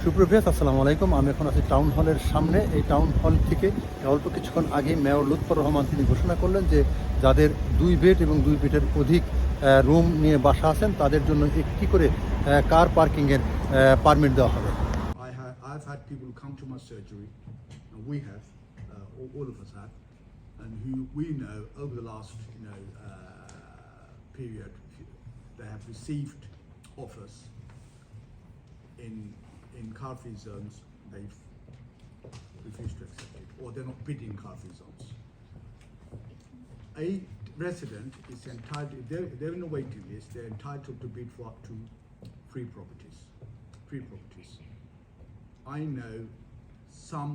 সুপ্রভাত, আসসালামু আলাইকুম। আমি এখন আছি টাউন হলের সামনে। এই টাউন হল থেকে অল্প কিছুক্ষণ আগে মেয়র লুৎফর রহমান তিনি ঘোষণা করলেন যে যাদের 2 বেড এবং 2 বেডের অধিক রুম নিয়ে বাসা আছেন তাদের জন্য একটি করে কার পার্কিংয়ের পারমিট দেওয়া হবে। I've had people come to my surgery, and we have, all of us have, and who we know over the last, period, they have received offers in car-free zones. They've refused to accept it, or they're not bidding car-free zones. A resident is entitled, if they're in a waiting list, they're entitled to bid for up to 3 properties. I know some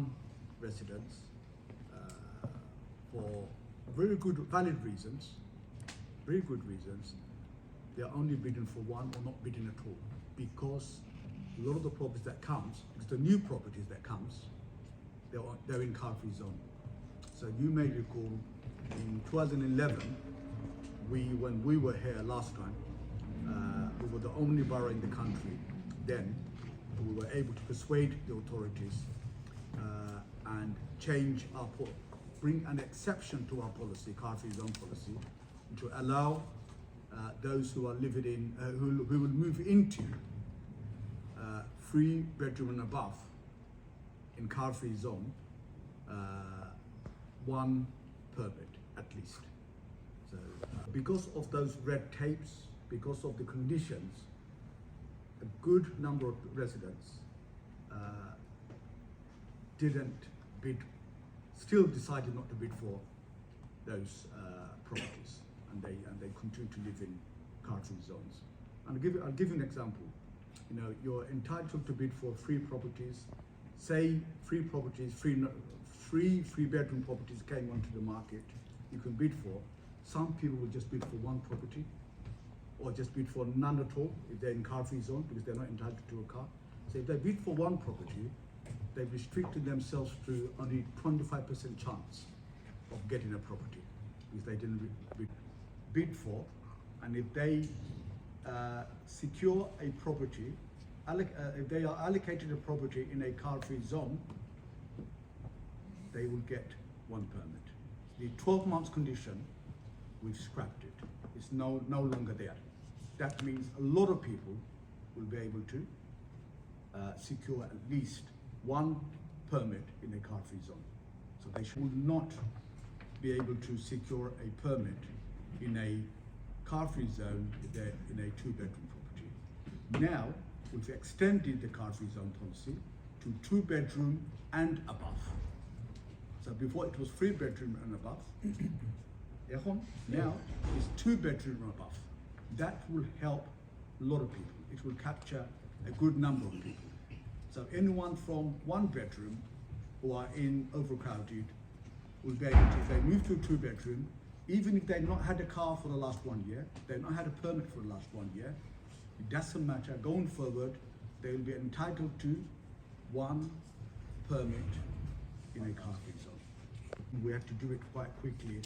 residents, for very good, valid reasons, they're only bidding for one or not bidding at all, because a lot of the properties that comes, it's the new properties that comes, they're in car-free zone. So you may recall in 2011, when we were here last time, we were the only borough in the country then. We were able to persuade the authorities and change bring an exception to our policy, car-free zone policy, to allow those who are living in, who will move into 3 bedroom and above in car-free zone, 1 permit at least. So because of those red tapes, because of the conditions, a good number of residents didn't bid, still decided not to bid for those properties, and they continue to live in car-free zones. And I'll give you an example. You're entitled to bid for 3 properties. Say 3 properties, 3 bedroom properties came onto the market. You can bid for. Some people will just bid for 1 property, or just bid for none at all if they're in car-free zone, because they're not entitled to a car. So if they bid for 1 property, they've restricted themselves to only 25% chance of getting a property, because they didn't bid for. And if they secure a property, if they are allocated a property in a car-free zone, they will get 1 permit. The 12 months condition, we've scrapped it. It's no longer there. That means a lot of people will be able to secure at least 1 permit in a car-free zone. So they should not be able to secure a permit in a car-free zone if they're in a 2-bedroom property. Now, we've extended the car-free zone policy to 2-bedroom and above. So before it was 3-bedroom and above. Now it's 2-bedroom and above. That will help a lot of people. It will capture a good number of people. So anyone from 1 bedroom who are in overcrowded will be able to, if they move to a 2-bedroom, even if they've not had a car for the last 1 year, they've not had a permit for the last 1 year, it doesn't matter. Going forward, they will be entitled to 1 permit in a car-free zone. We have to do it quite quickly.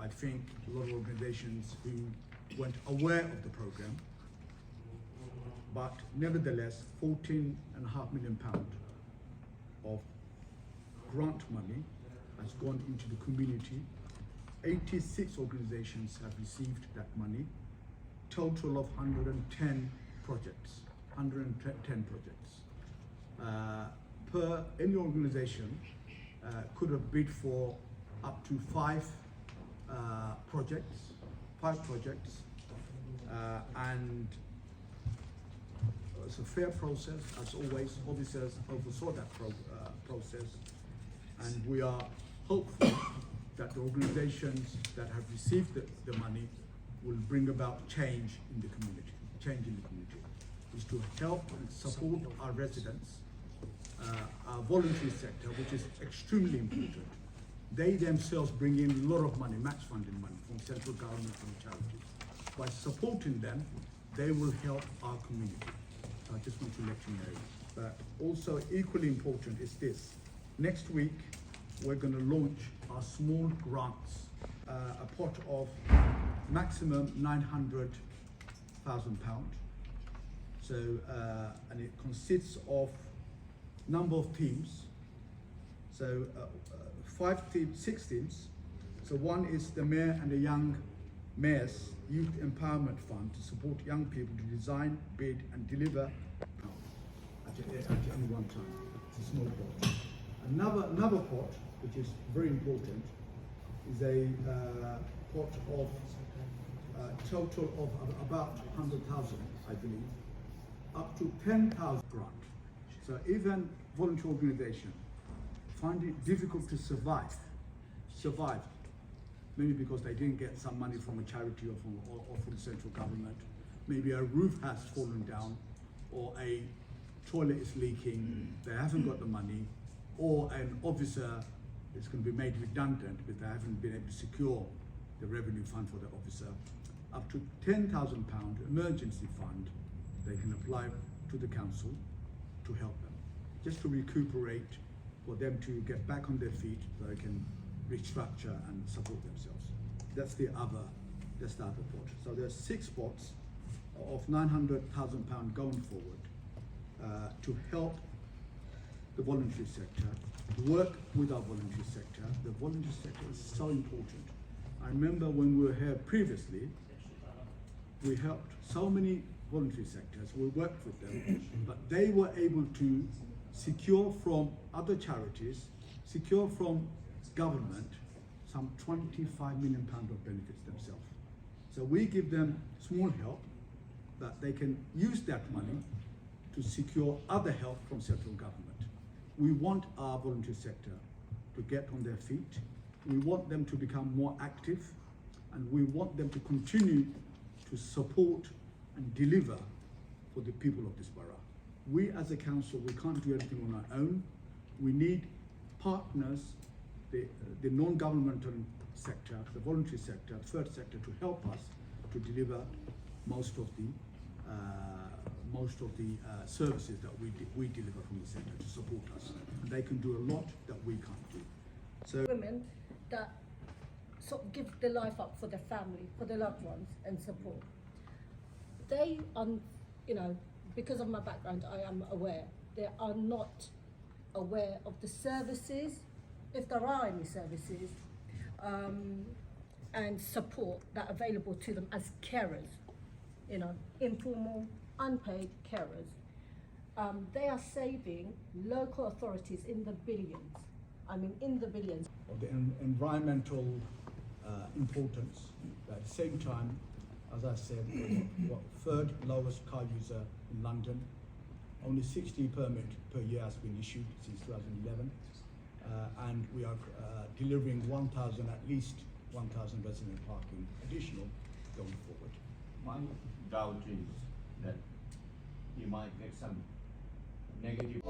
I think a lot of organizations who weren't aware of the program, but nevertheless, £14.5 million of grant money has gone into the community. 86 organizations have received that money, total of 110 projects. Per any organization could have bid for up to 5 projects, and it's a fair process. As always, officers oversaw that process, and we are hopeful that the organizations that have received the money will bring about change in the community. Is to help and support our residents, our voluntary sector, which is extremely important. They themselves bring in a lot of money, match funding money from central government and charities. By supporting them, they will help our community. So I just want to let you know. But also equally important is this. Next week, we're going to launch our small grants, a pot of maximum £900,000 So, and it consists of number of teams. So, 6 teams. So one is the Mayor and the Young Mayors Youth Empowerment Fund to support young people to design, bid and deliver at any one time. It's a small pot. Another pot, which is very important, is a pot of total of about 100,000, I believe, up to 10,000 grant. So even volunteer organization find it difficult to survive, maybe because they didn't get some money from a charity or from central government. Maybe a roof has fallen down, or a toilet is leaking, they haven't got the money, or an officer is going to be made redundant because they haven't been able to secure the revenue fund for the officer. Up to £10,000 emergency fund they can apply to the council to help them, just to recuperate, for them to get back on their feet so they can restructure and support themselves. That's the other pot. So there's 6 pots of £900,000 going forward to help the voluntary sector, work with our voluntary sector. The voluntary sector is so important. I remember when we were here previously, we helped so many voluntary sectors, we worked with them, but they were able to secure from other charities, secure from government, some £25 million of benefits themselves. So we give them small help, that they can use that money to secure other help from central government. We want our voluntary sector to get on their feet. We want them to become more active, and we want them to continue to support and deliver for the people of this borough. We as a council, we can't do anything on our own. We need partners, the non-governmental sector, the voluntary sector, third sector, to help us to deliver most of the services that we deliver from the centre, to support us. And they can do a lot that we can't do. So women that sort of give their life up for their family, for their loved ones, and support. They are, you know, because of my background, I am aware they are not aware of the services, if there are any services, and support that are available to them as carers, you know, informal, unpaid carers. They are saving local authorities in the billions. I mean, in the billions. of the environmental importance. At the same time, as I said, we're third lowest car user in London. Only 60 permits per year has been issued since 2011, and we are delivering at least 1,000 resident parking additional going forward. My doubt is that you might get some negative